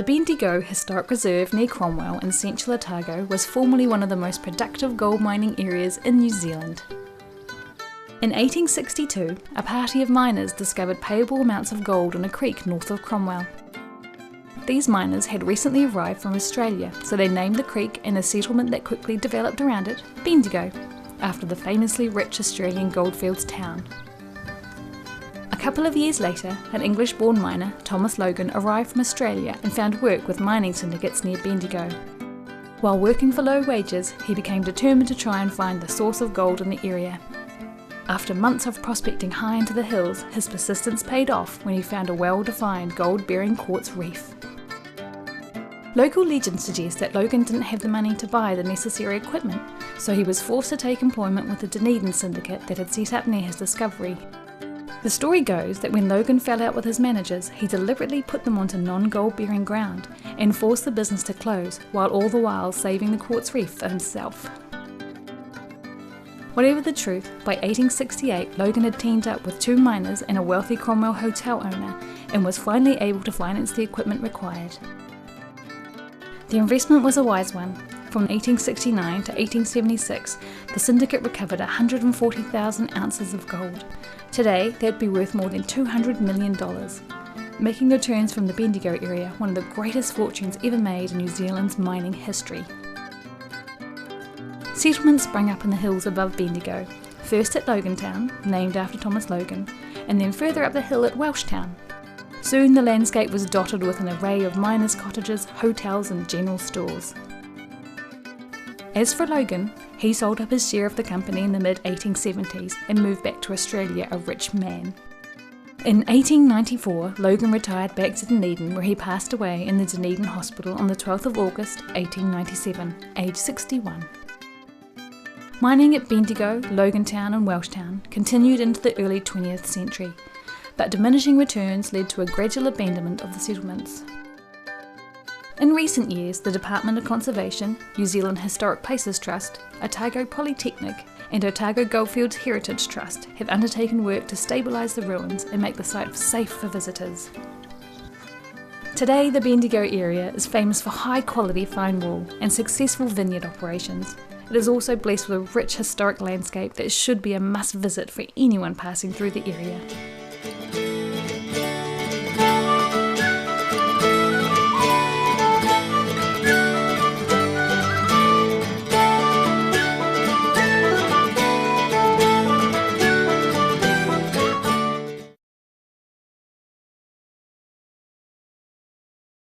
The Bendigo Historic Reserve near Cromwell in central Otago was formerly one of the most productive gold mining areas in New Zealand. In 1862, a party of miners discovered payable amounts of gold in a creek north of Cromwell. These miners had recently arrived from Australia, so they named the creek and the settlement that quickly developed around it Bendigo, after the famously rich Australian goldfields town. A couple of years later, an English-born miner, Thomas Logan, arrived from Australia and found work with mining syndicates near Bendigo. While working for low wages, he became determined to try and find the source of gold in the area. After months of prospecting high into the hills, his persistence paid off when he found a well-defined gold-bearing quartz reef. Local legends suggest that Logan didn't have the money to buy the necessary equipment, so he was forced to take employment with the Dunedin syndicate that had set up near his discovery. The story goes that when Logan fell out with his managers, he deliberately put them onto non-gold-bearing ground and forced the business to close, while all the while saving the quartz reef for himself. Whatever the truth, by 1868 Logan had teamed up with two miners and a wealthy Cromwell hotel owner and was finally able to finance the equipment required. The investment was a wise one. From 1869 to 1876, the syndicate recovered 140,000 ounces of gold. Today, that'd be worth more than $200 million, making returns from the Bendigo area one of the greatest fortunes ever made in New Zealand's mining history. Settlements sprang up in the hills above Bendigo, first at Logantown, named after Thomas Logan, and then further up the hill at Welshtown. Soon the landscape was dotted with an array of miners' cottages, hotels and general stores. As for Logan, he sold up his share of the company in the mid-1870s and moved back to Australia a rich man. In 1894, Logan retired back to Dunedin, where he passed away in the Dunedin Hospital on the 12th of August 1897, aged 61. Mining at Bendigo, Logantown and Welshtown continued into the early 20th century, but diminishing returns led to a gradual abandonment of the settlements. In recent years, the Department of Conservation, New Zealand Historic Places Trust, Otago Polytechnic and Otago Goldfields Heritage Trust have undertaken work to stabilise the ruins and make the site safe for visitors. Today, the Bendigo area is famous for high-quality fine wool and successful vineyard operations. It is also blessed with a rich historic landscape that should be a must-visit for anyone passing through the area.